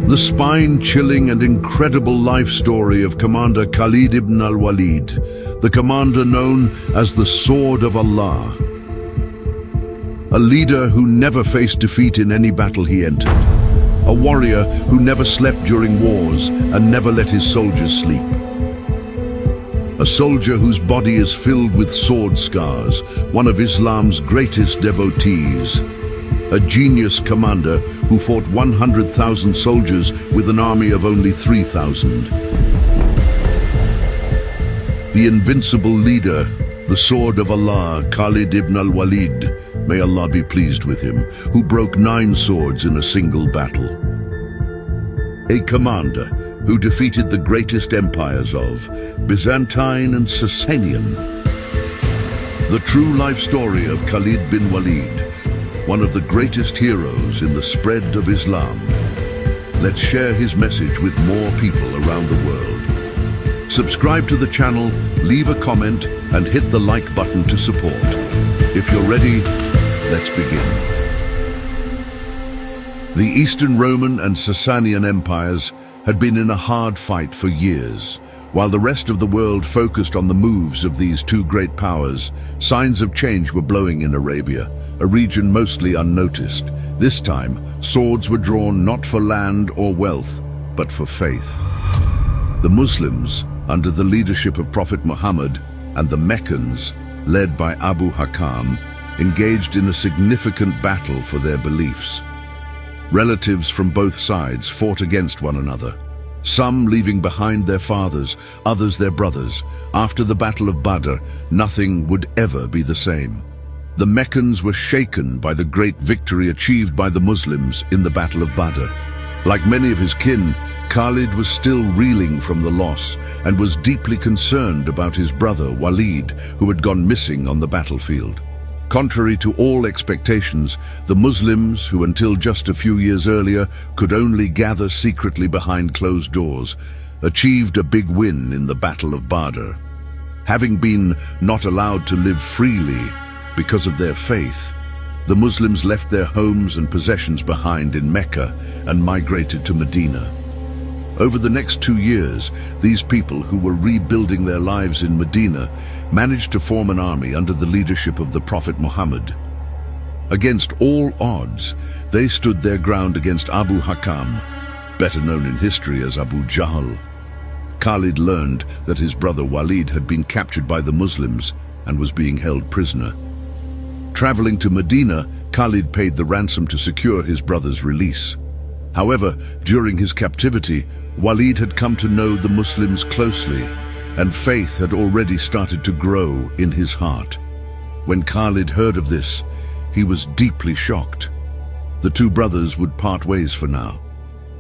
The spine-chilling and incredible life story of Commander Khalid Ibn Al-Walid, the commander known as the Sword of Allah. A leader who never faced defeat in any battle he entered. A warrior who never slept during wars and never let his soldiers sleep. A soldier whose body is filled with sword scars, one of Islam's greatest devotees. A genius commander who fought 100,000 soldiers with an army of only 3,000. The invincible leader, the Sword of Allah, Khalid Ibn Al-Walid, may Allah be pleased with him, who broke 9 swords in a single battle. A commander who defeated the greatest empires of Byzantine and Sasanian. The true life story of Khalid bin Walid, one of the greatest heroes in the spread of Islam. Let's share his message with more people around the world. Subscribe to the channel, leave a comment, and hit the like button to support. If you're ready, let's begin. The Eastern Roman and Sasanian empires had been in a hard fight for years. While the rest of the world focused on the moves of these two great powers, signs of change were blowing in Arabia, a region mostly unnoticed. This time, swords were drawn not for land or wealth, but for faith. The Muslims, under the leadership of Prophet Muhammad, and the Meccans, led by Abu Hakam, engaged in a significant battle for their beliefs. Relatives from both sides fought against one another. Some leaving behind their fathers, others their brothers. After the Battle of Badr, nothing would ever be the same. The Meccans were shaken by the great victory achieved by the Muslims in the Battle of Badr. Like many of his kin, Khalid was still reeling from the loss and was deeply concerned about his brother Walid, who had gone missing on the battlefield. Contrary to all expectations, the Muslims, who until just a few years earlier could only gather secretly behind closed doors, achieved a big win in the Battle of Badr. Having been not allowed to live freely because of their faith, the Muslims left their homes and possessions behind in Mecca and migrated to Medina. Over the next 2 years, these people who were rebuilding their lives in Medina managed to form an army under the leadership of the Prophet Muhammad. Against all odds, they stood their ground against Abu Hakam, better known in history as Abu Jahl. Khalid learned that his brother Walid had been captured by the Muslims and was being held prisoner. Traveling to Medina, Khalid paid the ransom to secure his brother's release. However, during his captivity, Walid had come to know the Muslims closely, and faith had already started to grow in his heart. When Khalid heard of this, he was deeply shocked. The two brothers would part ways for now.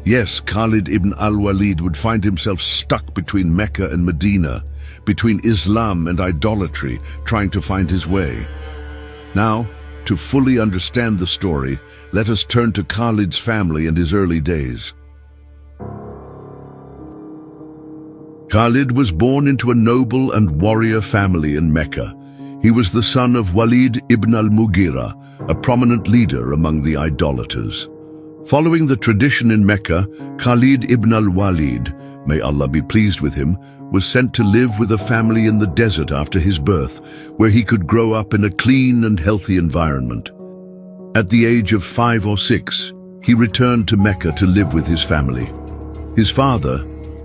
Yes, Khalid ibn al-Walid would find himself stuck between Mecca and Medina, between Islam and idolatry, trying to find his way. Now, to fully understand the story, let us turn to Khalid's family and his early days. Khalid was born into a noble and warrior family in Mecca. He was the son of Walid ibn al-Mughira, a prominent leader among the idolaters. Following the tradition in Mecca, Khalid ibn al-Walid, may Allah be pleased with him, was sent to live with a family in the desert after his birth, where he could grow up in a clean and healthy environment. At the age of 5 or 6, he returned to Mecca to live with his family. His father,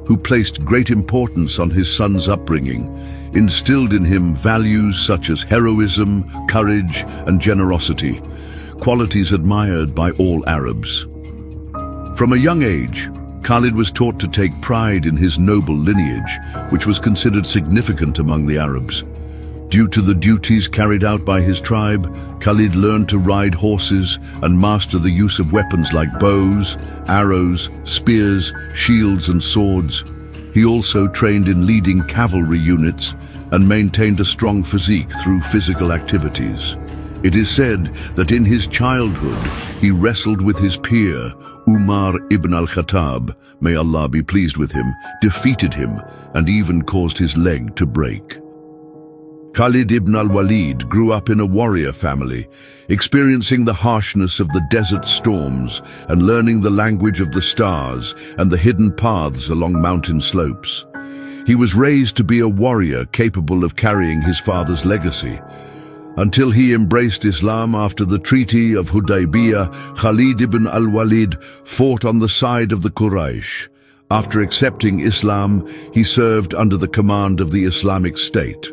who placed great importance on his son's upbringing, instilled in him values such as heroism, courage, and generosity, qualities admired by all Arabs. From a young age, Khalid was taught to take pride in his noble lineage, which was considered significant among the Arabs. Due to the duties carried out by his tribe, Khalid learned to ride horses and master the use of weapons like bows, arrows, spears, shields, and swords. He also trained in leading cavalry units and maintained a strong physique through physical activities. It is said that in his childhood, he wrestled with his peer, Umar ibn al-Khattab, may Allah be pleased with him, defeated him, and even caused his leg to break. Khalid Ibn Al-Walid grew up in a warrior family, experiencing the harshness of the desert storms and learning the language of the stars and the hidden paths along mountain slopes. He was raised to be a warrior capable of carrying his father's legacy. Until he embraced Islam after the Treaty of Hudaybiyah, Khalid ibn al-Walid fought on the side of the Quraysh. After accepting Islam, he served under the command of the Islamic State.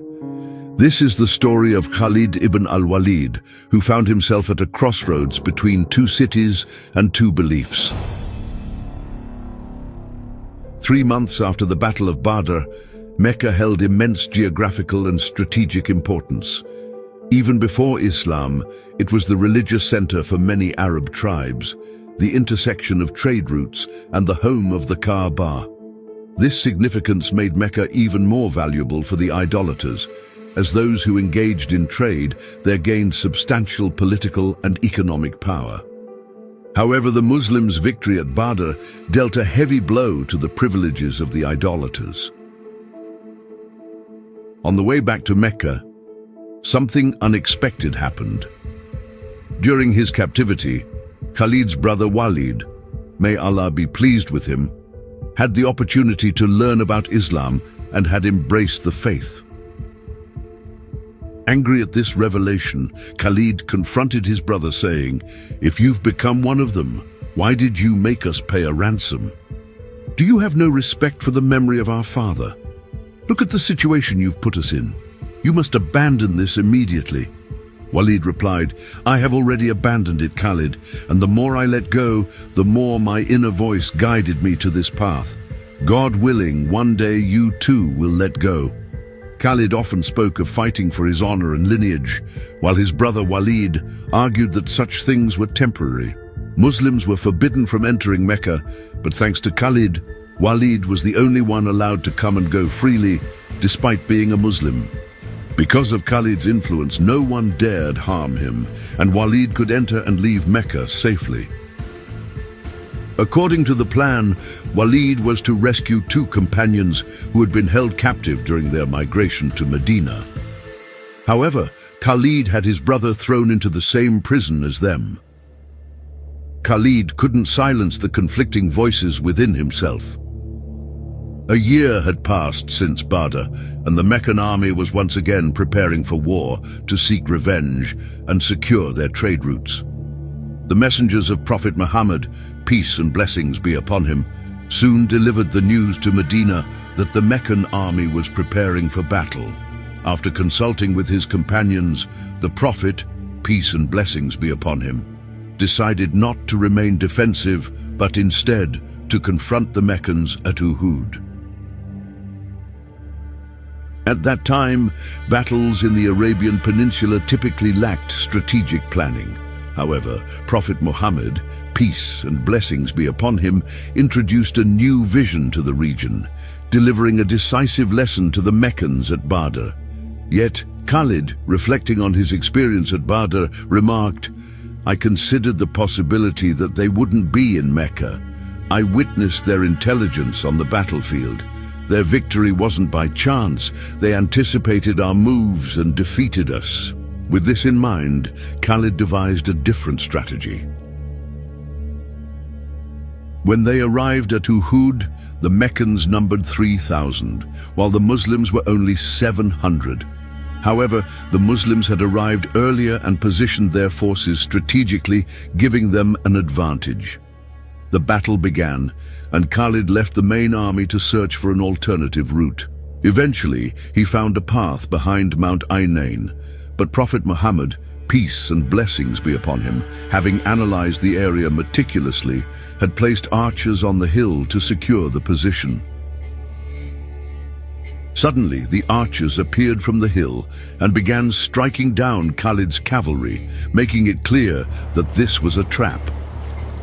This is the story of Khalid ibn al-Walid, who found himself at a crossroads between two cities and two beliefs. 3 months after the Battle of Badr, Mecca held immense geographical and strategic importance. Even before Islam, it was the religious center for many Arab tribes, the intersection of trade routes, and the home of the Kaaba. This significance made Mecca even more valuable for the idolaters. As those who engaged in trade, they gained substantial political and economic power. However, the Muslims' victory at Badr dealt a heavy blow to the privileges of the idolaters. On the way back to Mecca, something unexpected happened. During his captivity, Khalid's brother Walid, may Allah be pleased with him, had the opportunity to learn about Islam and had embraced the faith. Angry at this revelation, Khalid confronted his brother saying, "If you've become one of them, why did you make us pay a ransom? Do you have no respect for the memory of our father? Look at the situation you've put us in. You must abandon this immediately." Walid replied, "I have already abandoned it, Khalid, and the more I let go, the more my inner voice guided me to this path. God willing, one day you too will let go." Khalid often spoke of fighting for his honor and lineage, while his brother Walid argued that such things were temporary. Muslims were forbidden from entering Mecca, but thanks to Khalid, Walid was the only one allowed to come and go freely, despite being a Muslim. Because of Khalid's influence, no one dared harm him, and Walid could enter and leave Mecca safely. According to the plan, Walid was to rescue 2 companions who had been held captive during their migration to Medina. However, Khalid had his brother thrown into the same prison as them. Khalid couldn't silence the conflicting voices within himself. A year had passed since Badr, and the Meccan army was once again preparing for war to seek revenge and secure their trade routes. The messengers of Prophet Muhammad, peace and blessings be upon him, soon delivered the news to Medina that the Meccan army was preparing for battle. After consulting with his companions, the Prophet, peace and blessings be upon him, decided not to remain defensive, but instead to confront the Meccans at Uhud. At that time, battles in the Arabian Peninsula typically lacked strategic planning. However, Prophet Muhammad, peace and blessings be upon him, introduced a new vision to the region, delivering a decisive lesson to the Meccans at Badr. Yet, Khalid, reflecting on his experience at Badr, remarked, "I considered the possibility that they wouldn't be in Mecca. I witnessed their intelligence on the battlefield. Their victory wasn't by chance. They anticipated our moves and defeated us." With this in mind, Khalid devised a different strategy. When they arrived at Uhud, the Meccans numbered 3,000, while the Muslims were only 700. However, the Muslims had arrived earlier and positioned their forces strategically, giving them an advantage. The battle began, and Khalid left the main army to search for an alternative route. Eventually, he found a path behind Mount Ainain, but Prophet Muhammad, peace and blessings be upon him, having analyzed the area meticulously, had placed archers on the hill to secure the position. Suddenly, the archers appeared from the hill and began striking down Khalid's cavalry, making it clear that this was a trap.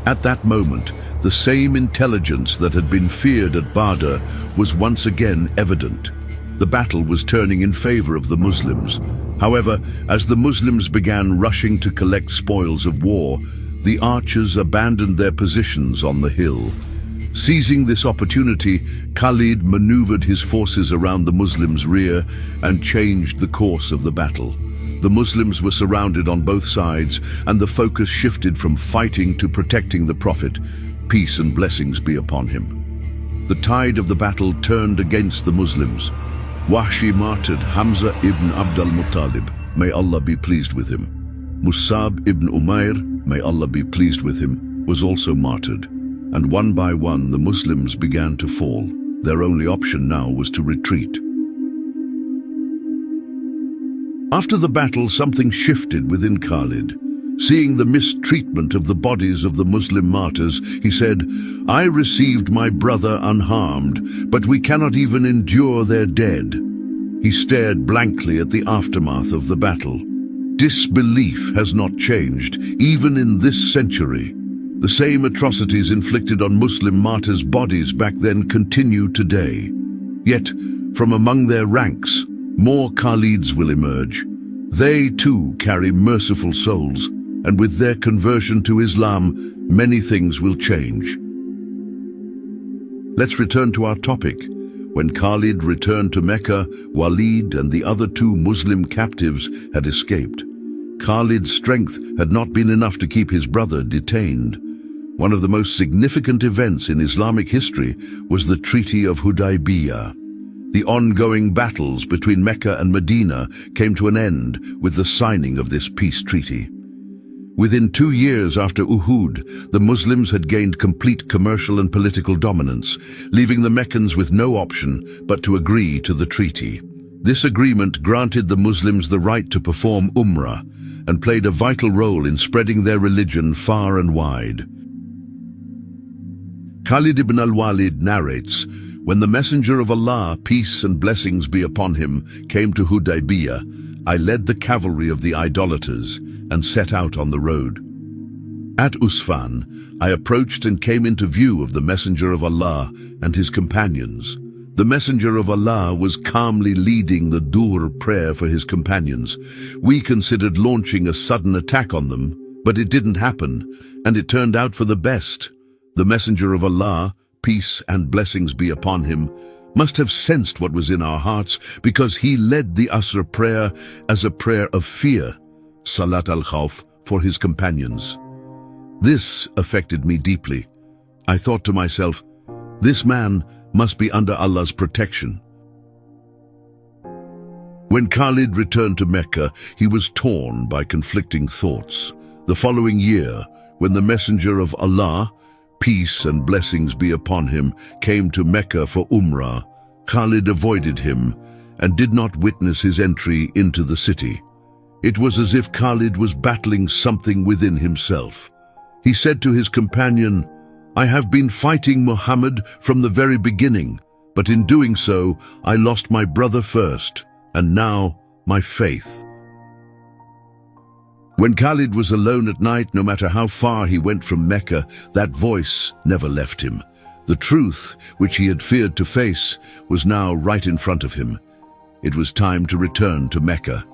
At that moment, the same intelligence that had been feared at Badr was once again evident. The battle was turning in favor of the Muslims. However, as the Muslims began rushing to collect spoils of war, the archers abandoned their positions on the hill. Seizing this opportunity, Khalid maneuvered his forces around the Muslims' rear and changed the course of the battle. The Muslims were surrounded on both sides, and the focus shifted from fighting to protecting the Prophet, peace and blessings be upon him. The tide of the battle turned against the Muslims. Wahshi martyred Hamza ibn Abd al-Muttalib, may Allah be pleased with him. Musab ibn Umair, may Allah be pleased with him, was also martyred. And one by one the Muslims began to fall. Their only option now was to retreat. After the battle, something shifted within Khalid. Seeing the mistreatment of the bodies of the Muslim martyrs, he said, "I received my brother unharmed, but we cannot even endure their dead." He stared blankly at the aftermath of the battle. Disbelief has not changed, even in this century. The same atrocities inflicted on Muslim martyrs' bodies back then continue today. Yet, from among their ranks, more Khalids will emerge. They too carry merciful souls, and with their conversion to Islam, many things will change. Let's return to our topic. When Khalid returned to Mecca, Walid and the other two Muslim captives had escaped. Khalid's strength had not been enough to keep his brother detained. One of the most significant events in Islamic history was the Treaty of Hudaybiyah. The ongoing battles between Mecca and Medina came to an end with the signing of this peace treaty. Within 2 years after Uhud, the Muslims had gained complete commercial and political dominance, leaving the Meccans with no option but to agree to the treaty. This agreement granted the Muslims the right to perform Umrah and played a vital role in spreading their religion far and wide. Khalid Ibn Al-Walid narrates, "When the Messenger of Allah, peace and blessings be upon him, came to Hudaybiyah, I led the cavalry of the idolaters and set out on the road. At Usfan, I approached and came into view of the Messenger of Allah and his companions. The Messenger of Allah was calmly leading the Dur prayer for his companions. We considered launching a sudden attack on them, but it didn't happen, and it turned out for the best. The Messenger of Allah, peace and blessings be upon him, must have sensed what was in our hearts, because he led the Asr prayer as a prayer of fear, Salat al-Khawf, for his companions. This affected me deeply. I thought to myself, this man must be under Allah's protection." When Khalid returned to Mecca, he was torn by conflicting thoughts. The following year, when the Messenger of Allah, peace and blessings be upon him, came to Mecca for Umrah, Khalid avoided him and did not witness his entry into the city. It was as if Khalid was battling something within himself. He said to his companion, "I have been fighting Muhammad from the very beginning, but in doing so, I lost my brother first, and now my faith." When Khalid was alone at night, no matter how far he went from Mecca, that voice never left him. The truth, which he had feared to face, was now right in front of him. It was time to return to Mecca.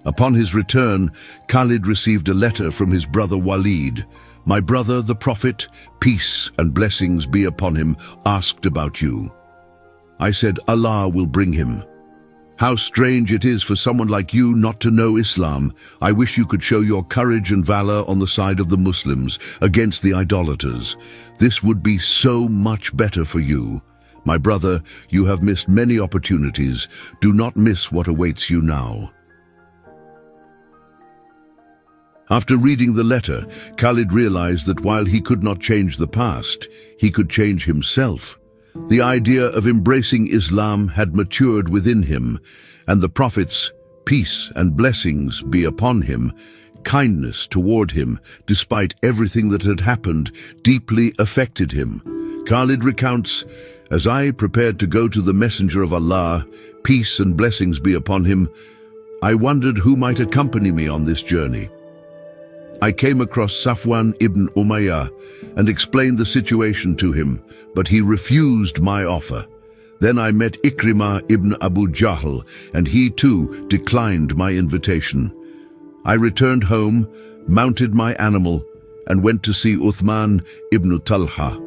Upon his return, Khalid received a letter from his brother Walid. "My brother, the Prophet, peace and blessings be upon him, asked about you." I said, "Allah will bring him. How strange it is for someone like you not to know Islam. I wish you could show your courage and valor on the side of the Muslims against the idolaters. This would be so much better for you. My brother, you have missed many opportunities. Do not miss what awaits you now." After reading the letter, Khalid realized that while he could not change the past, he could change himself. The idea of embracing Islam had matured within him, and the Prophet's peace and blessings be upon him, kindness toward him, despite everything that had happened, deeply affected him. Khalid recounts, "As I prepared to go to the Messenger of Allah, peace and blessings be upon him, I wondered who might accompany me on this journey. I came across Safwan ibn Umayyah and explained the situation to him, but he refused my offer. Then I met Ikrimah ibn Abu Jahl, and he too declined my invitation. I returned home, mounted my animal, and went to see Uthman ibn Talha.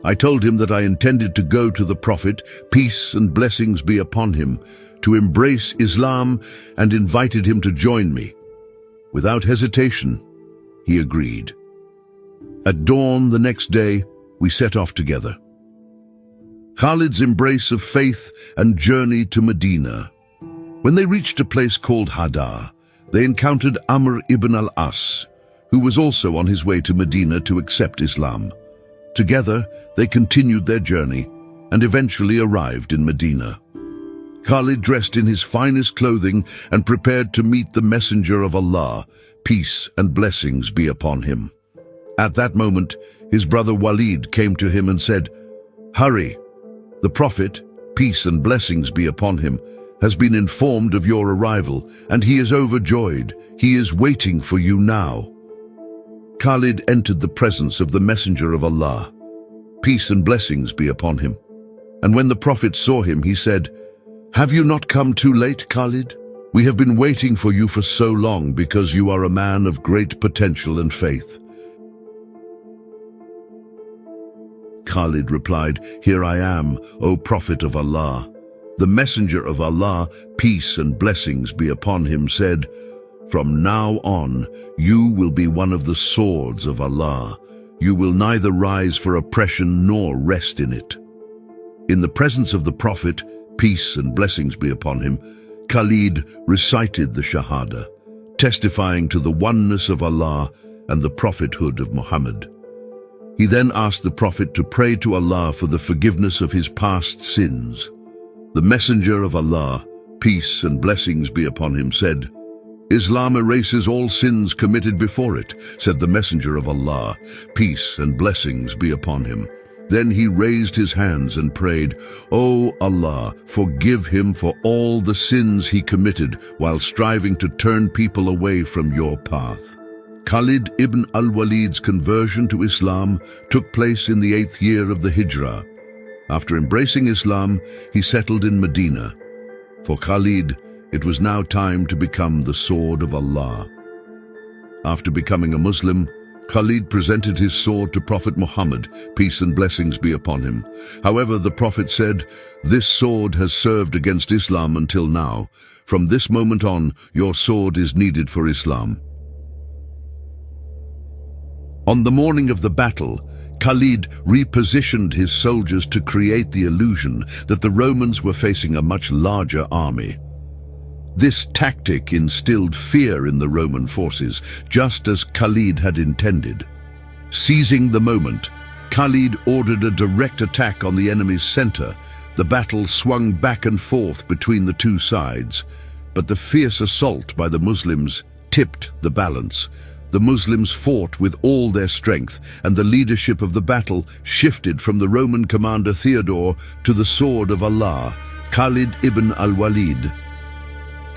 I told him that I intended to go to the Prophet, peace and blessings be upon him, to embrace Islam, and invited him to join me. Without hesitation, he agreed. At dawn the next day, we set off together. Khalid's embrace of faith and journey to Medina. When they reached a place called Hadar, they encountered Amr ibn al-As, who was also on his way to Medina to accept Islam. Together, they continued their journey and eventually arrived in Medina. Khalid dressed in his finest clothing and prepared to meet the Messenger of Allah, peace and blessings be upon him. At that moment, his brother Walid came to him and said, "Hurry, the Prophet, peace and blessings be upon him, has been informed of your arrival, and he is overjoyed. He is waiting for you now." Khalid entered the presence of the Messenger of Allah, peace and blessings be upon him. And when the Prophet saw him, he said, "Have you not come too late, Khalid? We have been waiting for you for so long because you are a man of great potential and faith." Khalid replied, "Here I am, O Prophet of Allah." The Messenger of Allah, peace and blessings be upon him, said, "From now on, you will be one of the swords of Allah. You will neither rise for oppression nor rest in it." In the presence of the Prophet, peace and blessings be upon him, Khalid recited the Shahada, testifying to the oneness of Allah and the prophethood of Muhammad. He then asked the Prophet to pray to Allah for the forgiveness of his past sins. The Messenger of Allah, peace and blessings be upon him, said, "Islam erases all sins committed before it," said the Messenger of Allah, peace and blessings be upon him. Then he raised his hands and prayed, "O Allah, forgive him for all the sins he committed while striving to turn people away from your path." Khalid Ibn Al-Walid's conversion to Islam took place in the 8th year of the Hijrah. After embracing Islam, he settled in Medina. For Khalid, it was now time to become the sword of Allah. After becoming a Muslim, Khalid presented his sword to Prophet Muhammad, peace and blessings be upon him. However, the Prophet said, "This sword has served against Islam until now. From this moment on, your sword is needed for Islam." On the morning of the battle, Khalid repositioned his soldiers to create the illusion that the Romans were facing a much larger army. This tactic instilled fear in the Roman forces, just as Khalid had intended. Seizing the moment, Khalid ordered a direct attack on the enemy's center. The battle swung back and forth between the two sides, but the fierce assault by the Muslims tipped the balance. The Muslims fought with all their strength, and the leadership of the battle shifted from the Roman commander Theodore to the sword of Allah, Khalid ibn al-Walid.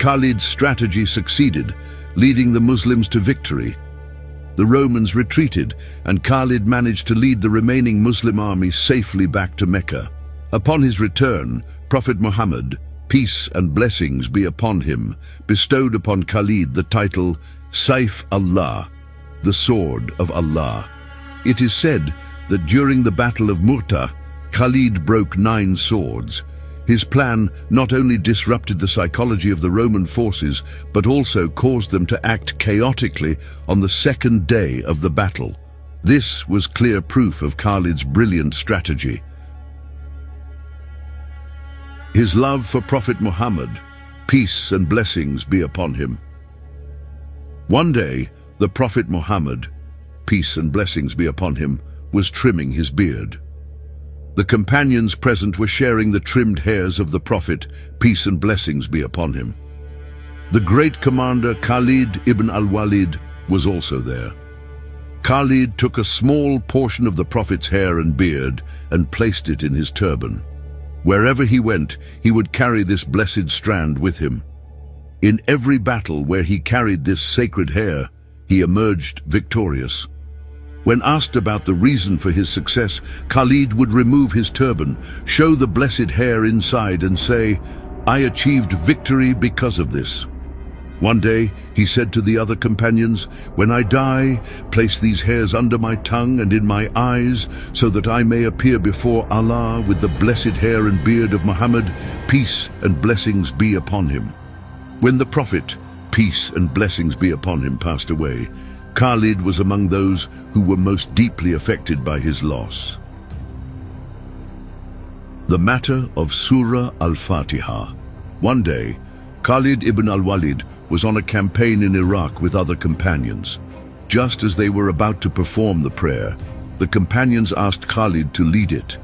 Khalid's strategy succeeded, leading the Muslims to victory. The Romans retreated, and Khalid managed to lead the remaining Muslim army safely back to Mecca. Upon his return, Prophet Muhammad, peace and blessings be upon him, bestowed upon Khalid the title Saif Allah, the sword of Allah. It is said that during the Battle of Mu'tah, Khalid broke 9 swords. His plan not only disrupted the psychology of the Roman forces, but also caused them to act chaotically on the second day of the battle. This was clear proof of Khalid's brilliant strategy. His love for Prophet Muhammad, peace and blessings be upon him. One day, the Prophet Muhammad, peace and blessings be upon him, was trimming his beard. The companions present were sharing the trimmed hairs of the Prophet, peace and blessings be upon him. The great commander Khalid Ibn Al-Walid was also there. Khalid took a small portion of the Prophet's hair and beard and placed it in his turban. Wherever he went, he would carry this blessed strand with him. In every battle where he carried this sacred hair, he emerged victorious. When asked about the reason for his success, Khalid would remove his turban, show the blessed hair inside and say, "I achieved victory because of this." One day, he said to the other companions, "When I die, place these hairs under my tongue and in my eyes, so that I may appear before Allah with the blessed hair and beard of Muhammad, peace and blessings be upon him." When the Prophet, peace and blessings be upon him, passed away, Khalid was among those who were most deeply affected by his loss. The matter of Surah Al-Fatiha. One day, Khalid Ibn Al-Walid was on a campaign in Iraq with other companions. Just as they were about to perform the prayer, the companions asked Khalid to lead it.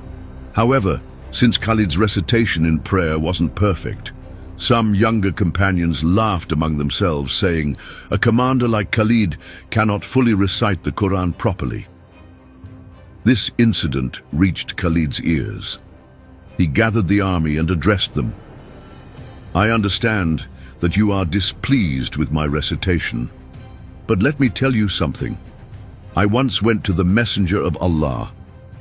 However, since Khalid's recitation in prayer wasn't perfect, some younger companions laughed among themselves, saying, "A commander like Khalid cannot fully recite the Quran properly." This incident reached Khalid's ears. He gathered the army and addressed them. "I understand that you are displeased with my recitation, but let me tell you something. I once went to the Messenger of Allah,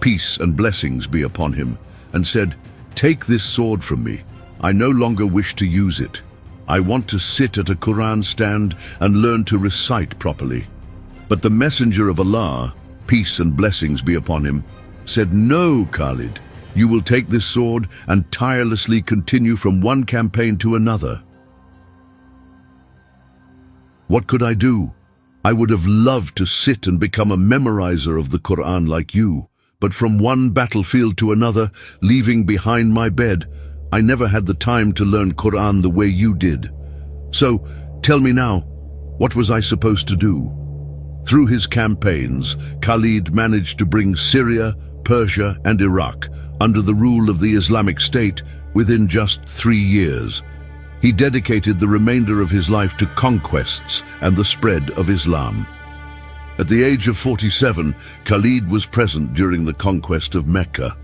peace and blessings be upon him, and said, 'Take this sword from me. I no longer wish to use it. I want to sit at a Quran stand and learn to recite properly.' But the Messenger of Allah, peace and blessings be upon him, said, 'No, Khalid, you will take this sword and tirelessly continue from one campaign to another.' What could I do? I would have loved to sit and become a memorizer of the Quran like you, but from one battlefield to another, leaving behind my bed, I never had the time to learn Quran the way you did. So, tell me now, what was I supposed to do?" Through his campaigns, Khalid managed to bring Syria, Persia, and Iraq under the rule of the Islamic State within just 3 years. He dedicated the remainder of his life to conquests and the spread of Islam. At the age of 47, Khalid was present during the conquest of Mecca.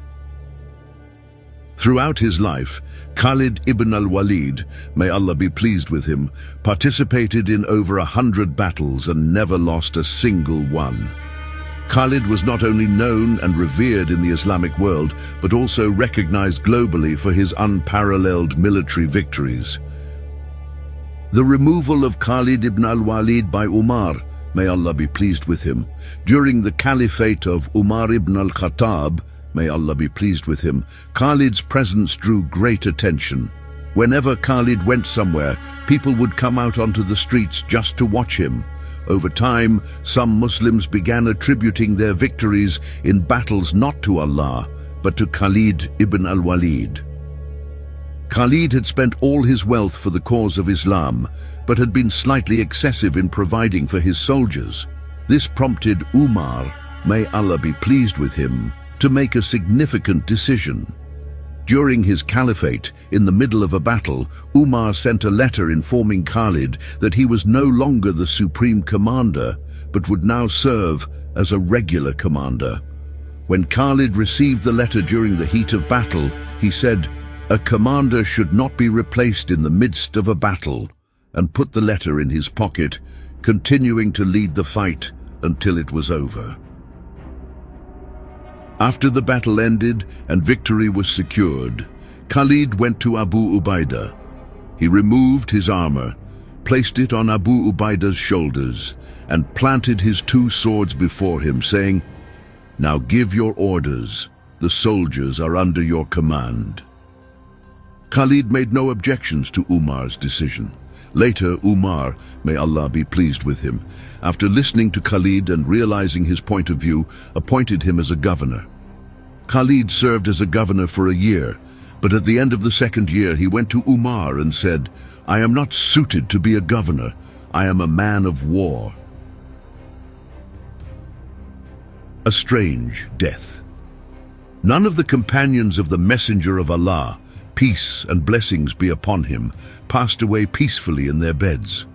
Throughout his life, Khalid Ibn Al-Walid, may Allah be pleased with him, participated in over 100 battles and never lost a single one. Khalid was not only known and revered in the Islamic world, but also recognized globally for his unparalleled military victories. The removal of Khalid ibn al-Walid by Umar, may Allah be pleased with him, during the caliphate of Umar ibn al-Khattab, may Allah be pleased with him, Khalid's presence drew great attention. Whenever Khalid went somewhere, people would come out onto the streets just to watch him. Over time, some Muslims began attributing their victories in battles not to Allah, but to Khalid ibn al-Walid. Khalid had spent all his wealth for the cause of Islam, but had been slightly excessive in providing for his soldiers. This prompted Umar, may Allah be pleased with him, to make a significant decision. During his caliphate, in the middle of a battle, Umar sent a letter informing Khalid that he was no longer the supreme commander, but would now serve as a regular commander. When Khalid received the letter during the heat of battle, he said, "A commander should not be replaced in the midst of a battle," and put the letter in his pocket, continuing to lead the fight until it was over. After the battle ended and victory was secured, Khalid went to Abu Ubaidah. He removed his armor, placed it on Abu Ubaidah's shoulders, and planted his 2 swords before him, saying, "Now give your orders. The soldiers are under your command." Khalid made no objections to Umar's decision. Later, Umar, may Allah be pleased with him, after listening to Khalid and realizing his point of view, appointed him as a governor. Khalid served as a governor for a year, but at the end of the 2nd year he went to Umar and said, "I am not suited to be a governor. I am a man of war." A strange death. None of the companions of the Messenger of Allah, peace and blessings be upon him, passed away peacefully in their beds.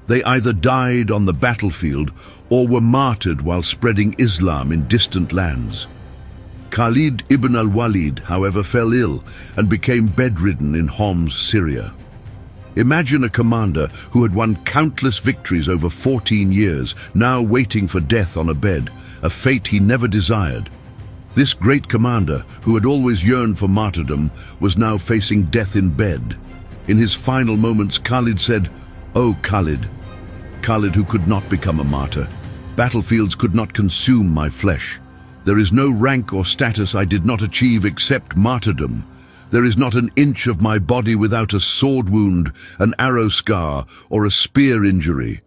They either died on the battlefield or were martyred while spreading Islam in distant lands. Khalid ibn al-Walid, however, fell ill and became bedridden in Homs, Syria. Imagine a commander who had won countless victories over 14 years, now waiting for death on a bed, a fate he never desired. This great commander, who had always yearned for martyrdom, was now facing death in bed. In his final moments, Khalid said, Oh, Khalid, Khalid who could not become a martyr. Battlefields could not consume my flesh. There is no rank or status I did not achieve except martyrdom. There is not an inch of my body without a sword wound, an arrow scar, or a spear injury.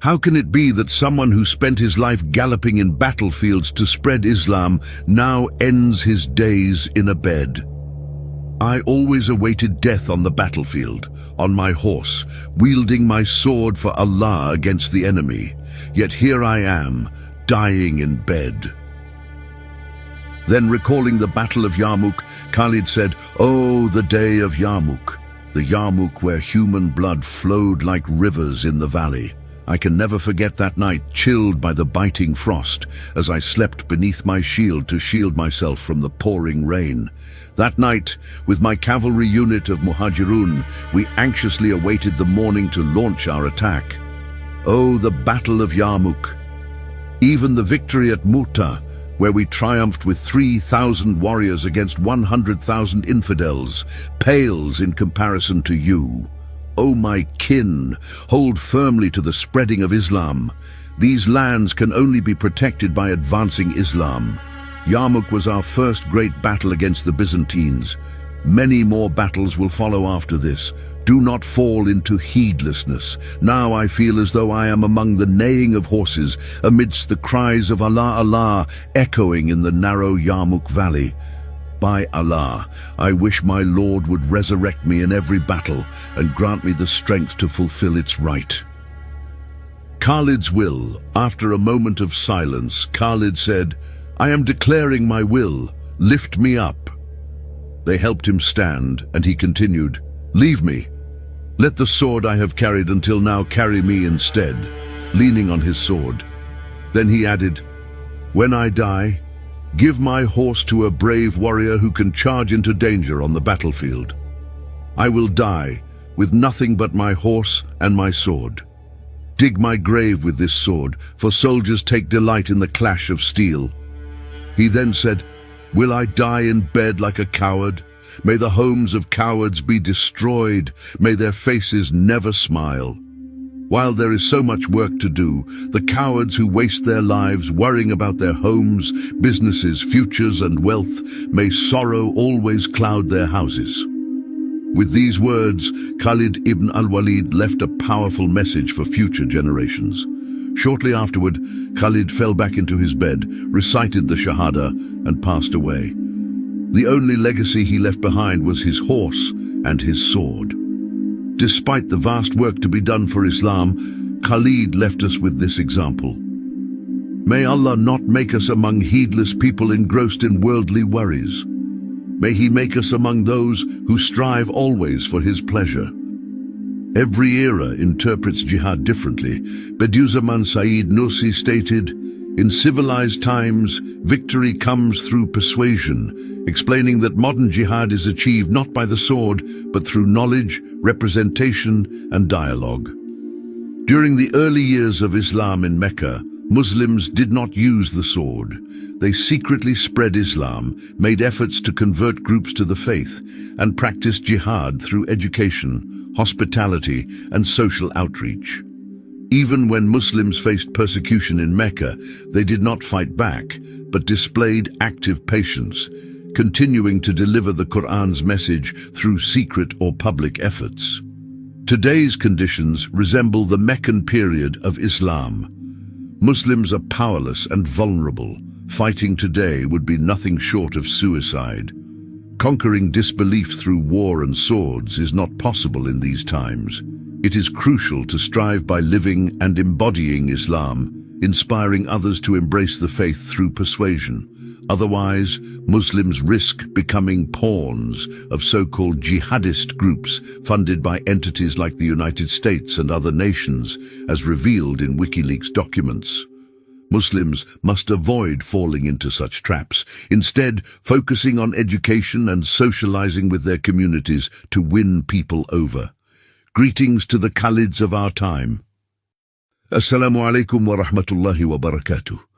How can it be that someone who spent his life galloping in battlefields to spread Islam now ends his days in a bed? I always awaited death on the battlefield, on my horse, wielding my sword for Allah against the enemy. Yet here I am, dying in bed. Then, recalling the Battle of Yarmouk, Khalid said, "Oh, the day of Yarmouk, the Yarmouk where human blood flowed like rivers in the valley. I can never forget that night, chilled by the biting frost, as I slept beneath my shield to shield myself from the pouring rain. That night, with my cavalry unit of Muhajirun, we anxiously awaited the morning to launch our attack. Oh, the Battle of Yarmouk! Even the victory at Mu'tah, where we triumphed with 3,000 warriors against 100,000 infidels, pales in comparison to you. O my kin, hold firmly to the spreading of Islam. These lands can only be protected by advancing Islam. Yarmouk was our first great battle against the Byzantines. Many more battles will follow after this. Do not fall into heedlessness. Now I feel as though I am among the neighing of horses, amidst the cries of Allah, Allah, echoing in the narrow Yarmouk valley. By Allah, I wish my Lord would resurrect me in every battle and grant me the strength to fulfill its right." Khalid's will. After a moment of silence, Khalid said, "I am declaring my will. Lift me up." They helped him stand, and he continued, "Leave me. Let the sword I have carried until now carry me instead," leaning on his sword. Then he added, "When I die, give my horse to a brave warrior who can charge into danger on the battlefield. I will die with nothing but my horse and my sword. Dig my grave with this sword, for soldiers take delight in the clash of steel." He then said, "Will I die in bed like a coward? May the homes of cowards be destroyed. May their faces never smile. While there is so much work to do, the cowards who waste their lives worrying about their homes, businesses, futures and wealth, may sorrow always cloud their houses." With these words, Khalid Ibn Al-Walid left a powerful message for future generations. Shortly afterward, Khalid fell back into his bed, recited the Shahada, and passed away. The only legacy he left behind was his horse and his sword. Despite the vast work to be done for Islam, Khalid left us with this example. May Allah not make us among heedless people engrossed in worldly worries. May He make us among those who strive always for His pleasure. Every era interprets jihad differently. Bediüzzaman Said Nursi stated, "In civilized times, victory comes through persuasion," explaining that modern jihad is achieved not by the sword, but through knowledge, representation, and dialogue. During the early years of Islam in Mecca, Muslims did not use the sword. They secretly spread Islam, made efforts to convert groups to the faith, and practiced jihad through education, hospitality, and social outreach. Even when Muslims faced persecution in Mecca, they did not fight back, but displayed active patience, continuing to deliver the Qur'an's message through secret or public efforts. Today's conditions resemble the Meccan period of Islam. Muslims are powerless and vulnerable. Fighting today would be nothing short of suicide. Conquering disbelief through war and swords is not possible in these times. It is crucial to strive by living and embodying Islam, inspiring others to embrace the faith through persuasion. Otherwise, Muslims risk becoming pawns of so-called jihadist groups funded by entities like the United States and other nations, as revealed in WikiLeaks documents. Muslims must avoid falling into such traps, instead focusing on education and socializing with their communities to win people over. Greetings to the Khalids of our time. Assalamu alaikum wa rahmatullahi wa barakatuh.